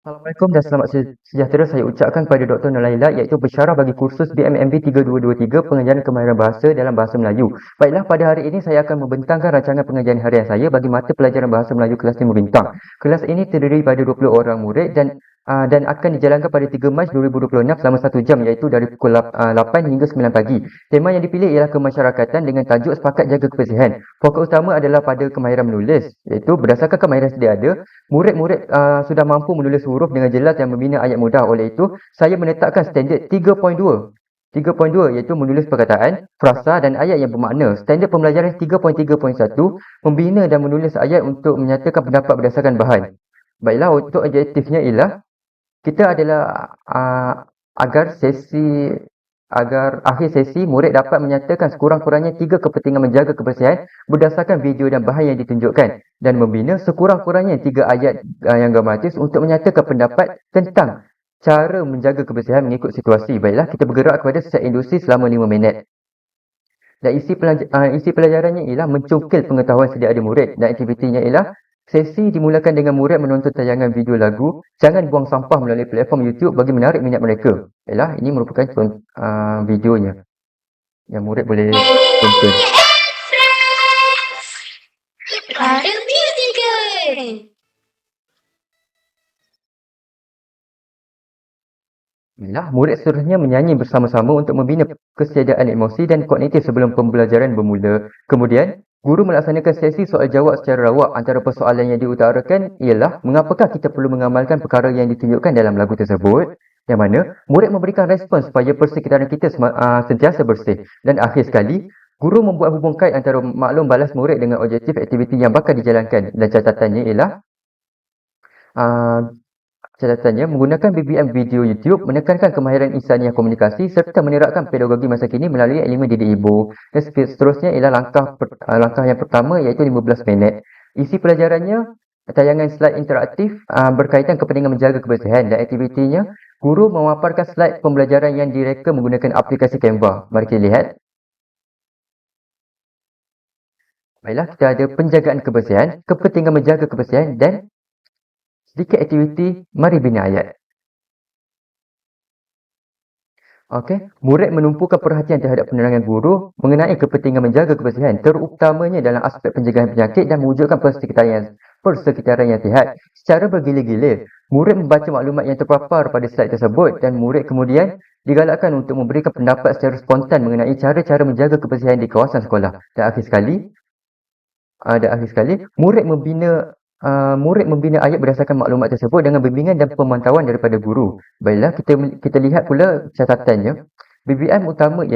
Assalamualaikum dan selamat sejahtera saya ucapkan kepada Dr. Nolaila iaitu pensyarah bagi kursus BMMB 3223 pengajaran kemahiran bahasa dalam bahasa Melayu. Baiklah, pada hari ini saya akan membentangkan rancangan pengajaran harian saya bagi mata pelajaran bahasa Melayu kelas 5 bintang. Kelas ini terdiri pada 20 orang murid dan akan dijalankan pada 3 Mac 2026 selama 1 jam iaitu dari pukul 8 hingga 9 pagi. Tema yang dipilih ialah kemasyarakatan dengan tajuk sepakat jaga kebersihan. Fokus utama adalah pada kemahiran menulis iaitu berdasarkan kemahiran sedia ada, murid-murid sudah mampu menulis huruf dengan jelas dan membina ayat mudah. Oleh itu, saya menetapkan standard 3.2. 3.2 iaitu menulis perkataan, frasa dan ayat yang bermakna. Standard pembelajaran 3.3.1 membina dan menulis ayat untuk menyatakan pendapat berdasarkan bahan. Baiklah, untuk objektifnya ialah kita adalah agar akhir sesi murid dapat menyatakan sekurang-kurangnya 3 kepentingan menjaga kebersihan berdasarkan video dan bahan yang ditunjukkan dan membina sekurang-kurangnya 3 ayat yang gramatis untuk menyatakan pendapat tentang cara menjaga kebersihan mengikut situasi. Baiklah, kita bergerak kepada set industri selama 5 minit. Dan isi pelajarannya ialah mencungkil pengetahuan sedia ada murid dan aktivitinya ialah sesi dimulakan dengan murid menonton tayangan video lagu Jangan Buang Sampah melalui platform YouTube bagi menarik minat mereka. Baiklah, ini merupakan videonya yang murid boleh tonton. Para musical. Baiklah, murid seterusnya menyanyi bersama-sama untuk membina kesediaan emosi dan kognitif sebelum pembelajaran bermula. Kemudian, guru melaksanakan sesi soal jawab secara rawak. Antara persoalan yang diutarakan ialah mengapakah kita perlu mengamalkan perkara yang ditunjukkan dalam lagu tersebut, yang mana murid memberikan respon supaya persekitaran kita sentiasa bersih. Dan akhir sekali, guru membuat hubung kait antara maklum balas murid dengan objektif aktiviti yang bakal dijalankan. Dan catatannya ialah menggunakan BBM video YouTube, menekankan kemahiran insaniah komunikasi serta menerapkan pedagogi masa kini melalui elemen didik ibu. Dan seterusnya ialah langkah yang pertama iaitu 15 minit. Isi pelajarannya tayangan slide interaktif berkaitan kepentingan menjaga kebersihan dan aktivitinya guru memaparkan slide pembelajaran yang direka menggunakan aplikasi Canva. Mari kita lihat. Baiklah, kita ada penjagaan kebersihan, kepentingan menjaga kebersihan dan sedikit aktiviti, mari bina ayat. Okey, murid menumpukan perhatian terhadap penerangan guru mengenai kepentingan menjaga kebersihan, terutamanya dalam aspek pencegahan penyakit dan mewujudkan persekitaran yang sihat. Secara bergila-gila, murid membaca maklumat yang terpapar pada slide tersebut dan murid kemudian digalakkan untuk memberikan pendapat secara spontan mengenai cara-cara menjaga kebersihan di kawasan sekolah. Dan akhir sekali, murid membina ayat berdasarkan maklumat tersebut dengan bimbingan dan pemantauan daripada guru. Baiklah, kita lihat pula catatannya. BBM utamanya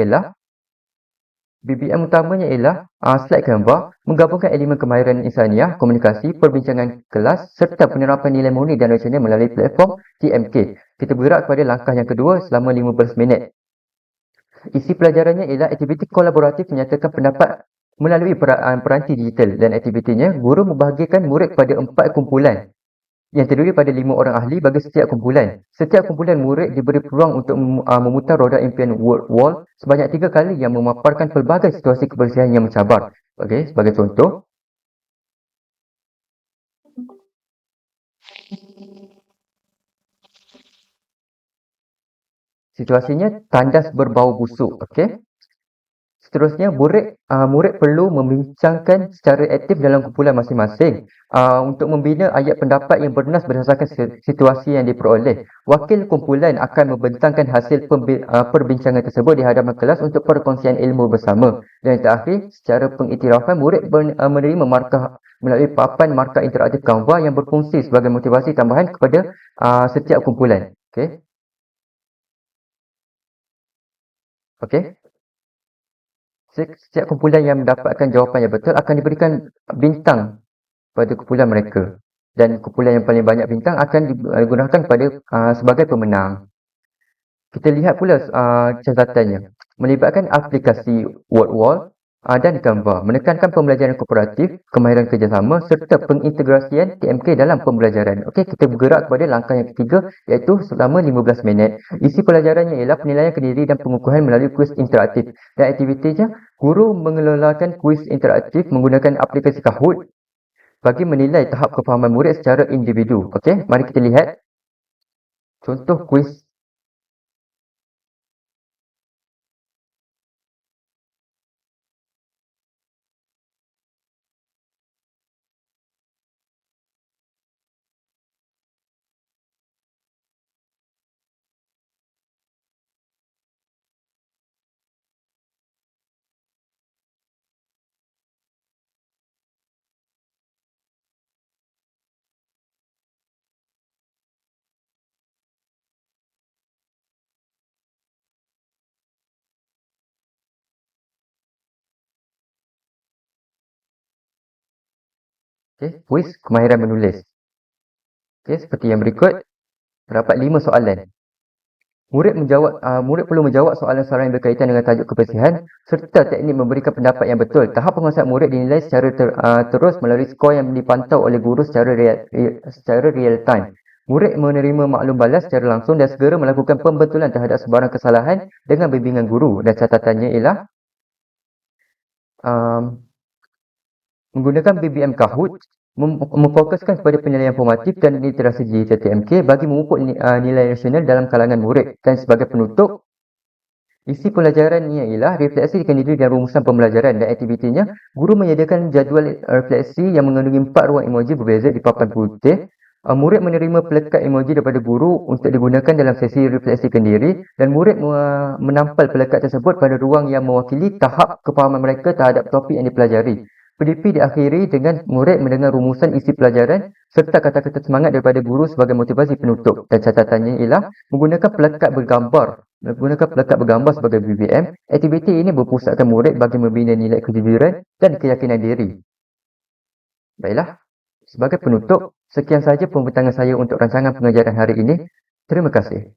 ialah slide Canva menggabungkan elemen kemahiran insaniah, komunikasi, perbincangan kelas serta penerapan nilai murni dan rasional melalui platform TMK. Kita bergerak kepada langkah yang kedua selama 15 minit. Isi pelajarannya ialah aktiviti kolaboratif menyatakan pendapat melalui peranti digital dan aktivitinya, guru membahagikan murid kepada 4 kumpulan yang terdiri pada 5 orang ahli bagi setiap kumpulan. Setiap kumpulan murid diberi peluang untuk memutar roda impian word wall sebanyak 3 kali yang memaparkan pelbagai situasi kebersihan yang mencabar. Okey, sebagai contoh, situasinya tandas berbau busuk. Okey. Seterusnya, murid perlu membincangkan secara aktif dalam kumpulan masing-masing untuk membina ayat pendapat yang bernas berdasarkan situasi yang diperoleh. Wakil kumpulan akan membentangkan hasil perbincangan tersebut di hadapan kelas untuk perkongsian ilmu bersama. Dan yang terakhir, secara pengiktirafan, murid menerima markah melalui papan markah interaktif Canva yang berfungsi sebagai motivasi tambahan kepada setiap kumpulan. Okey. Setiap kumpulan yang mendapatkan jawapan yang betul akan diberikan bintang pada kumpulan mereka. Dan kumpulan yang paling banyak bintang akan digunakan sebagai pemenang. Kita lihat pula catatannya. Melibatkan aplikasi WordWall dan Canva. Menekankan pembelajaran kooperatif, kemahiran kerjasama serta pengintegrasian TMK dalam pembelajaran. Okey, kita bergerak kepada langkah yang ketiga iaitu selama 15 minit. Isi pelajarannya ialah penilaian kendiri dan pengukuhan melalui kuis interaktif. Dan aktivitinya, guru mengelolakan kuis interaktif menggunakan aplikasi Kahoot bagi menilai tahap kefahaman murid secara individu. Okey, mari kita lihat. Contoh kuis. Okey, kuis kemahiran menulis. Okey, seperti yang berikut, terdapat 5 soalan. Murid perlu menjawab soalan-soalan yang berkaitan dengan tajuk kebersihan serta teknik memberikan pendapat yang betul. Tahap penguasaan murid dinilai secara terus melalui skor yang dipantau oleh guru secara real time. Murid menerima maklum balas secara langsung dan segera melakukan pembetulan terhadap sebarang kesalahan dengan bimbingan guru, dan catatannya ialah um, menggunakan BBM Kahoot memfokuskan kepada penilaian formatif dan literasi digital TMK bagi memupuk nilai nasional dalam kalangan murid. Dan sebagai penutup, isi pelajarannya ialah refleksi dikendiri dan rumusan pembelajaran, dan aktivitinya guru menyediakan jadual refleksi yang mengandungi 4 ruang emoji berbeza di papan putih. Murid menerima pelekat emoji daripada guru untuk digunakan dalam sesi refleksi kendiri, dan murid menampal pelekat tersebut pada ruang yang mewakili tahap kefahaman mereka terhadap topik yang dipelajari. PDP diakhiri dengan murid mendengar rumusan isi pelajaran serta kata-kata semangat daripada guru sebagai motivasi penutup, dan catatannya ialah menggunakan pelekat bergambar sebagai BBM. Aktiviti ini berpusatkan murid bagi membina nilai kejujuran dan keyakinan diri. Baiklah, sebagai penutup, sekian sahaja pembentangan saya untuk rancangan pengajaran hari ini. Terima kasih.